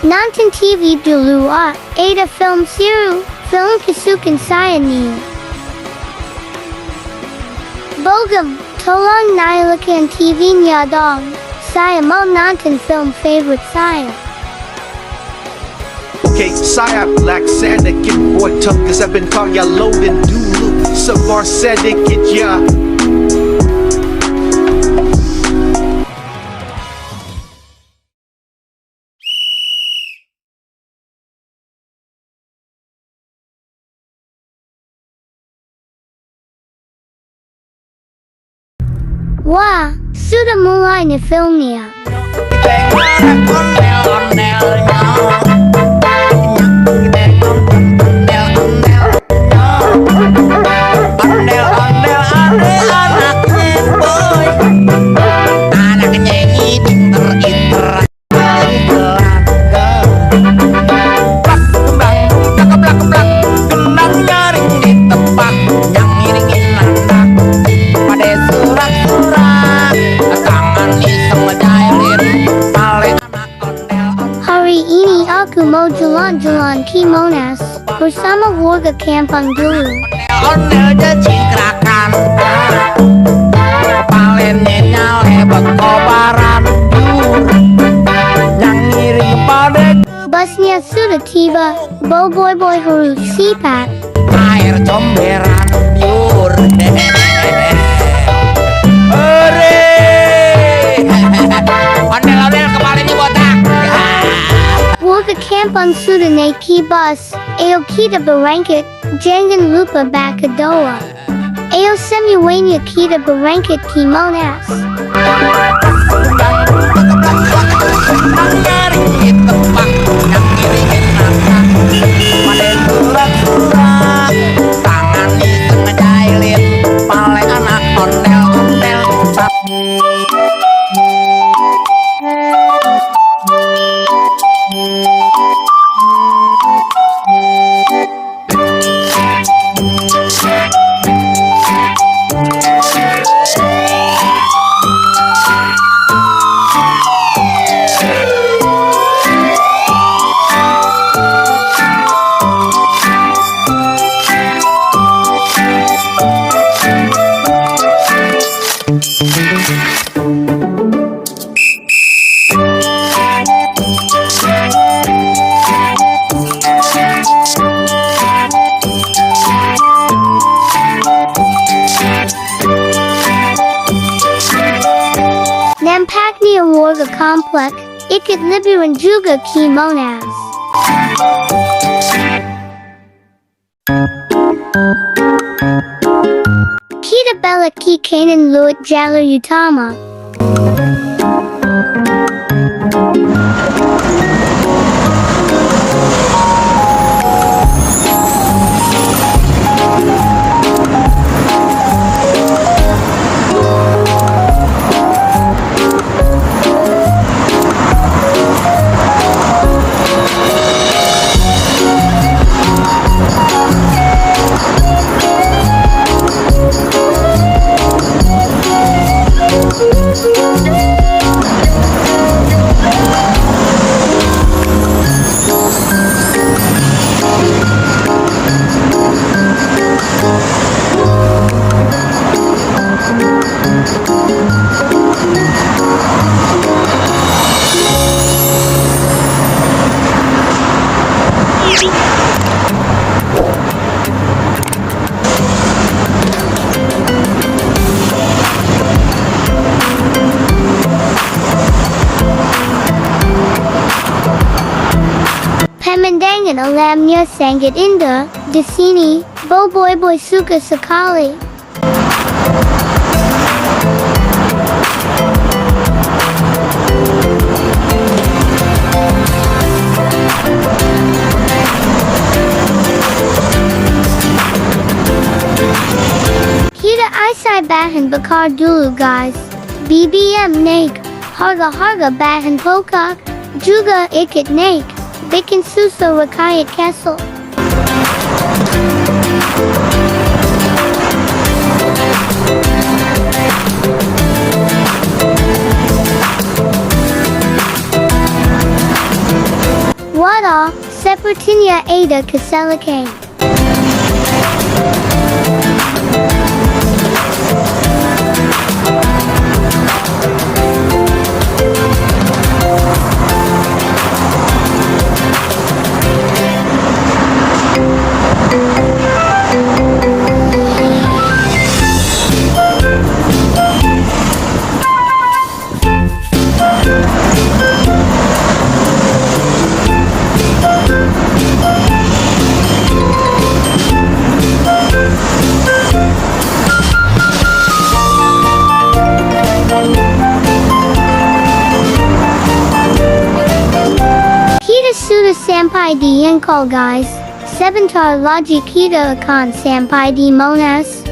Nonton TV dulu ada film seru, film kesukaan saya nih. Bogem, tolong nyalakan TV-nya dong. Saya mau nonton film favorit saya. Okay, saya sedikit botak, cause I've been loading dulu. Sabar sedikit ya. Wah, sudah mulai nih filmnya. Aku mau jalan-jalan ke Monas bersama warga kampung dulu. Ondel-ondel jecikrakan, kepalanya nyale berkobaran, yang ngiring pada busnya sudah tiba, boy harus sipat. air comberan biur. Hore, ondel-ondel kepalanya botak. Warga kampung sudah naik ke bus. Ayo kita berangkat, jangan lupa bawa doa. Ayo semuanya kita berangkat ke Monas. Nyaring di tempat, yang ngiringin anak, pada surat-surat, tangan di tengah jailin, paling anak ondel-ondel. Nampaknya warga komplek ikut liburan juga ke Monas. Kita balik ke kanan lewat jalur utama. Pemandangan alamnya sangat indah. Di sini, boy suka sekali. Kita isai bahan bakar dulu guys. BBM naik, harga bahan pokok juga ikut naik. Bikin susah rakyat kesel. Sepertinya ada kecelakaan. Kita sudah sampai di Yankol guys. Sebentar lagi kita akan sampai di Monas.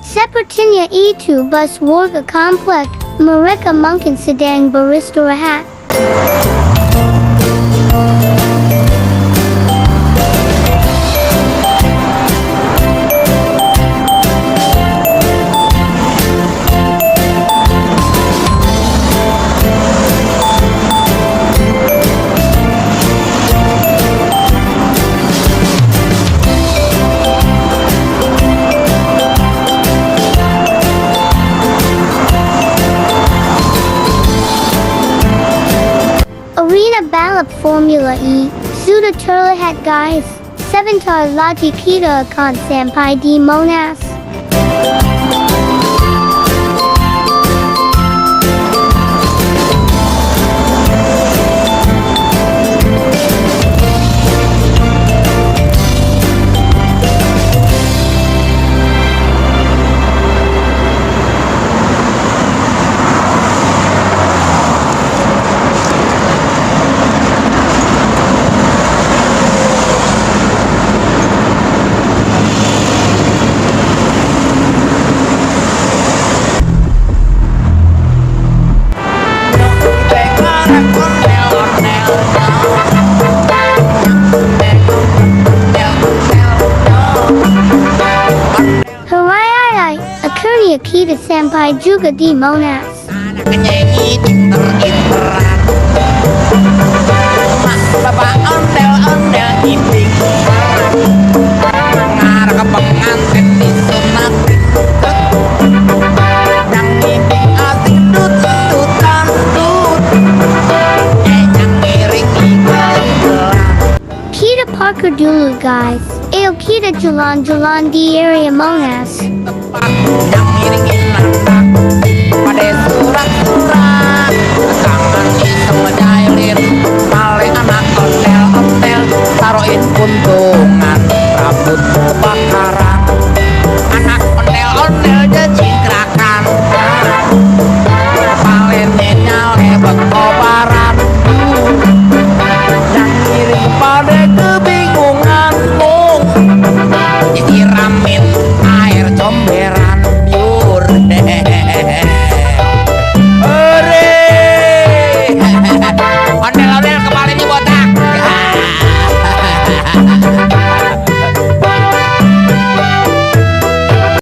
Sepertinya itu bus warga komplek. Mereka mungkin sedang beristirahat. Arena balap Formula E sudah terlihat guys. Sebentar lagi kita akan sampai di Monas. Akhirnya kita sampai juga di Monas. Anak penyanyi pinter imperan, mak bapak ondel-ondel iping, ngarep ke pengantin disunatin, nang iping asik dut-dutan dut, yang ngiring ibalan. Kita parkir dulu guys. Ayo kita jalan-jalan di area Monas.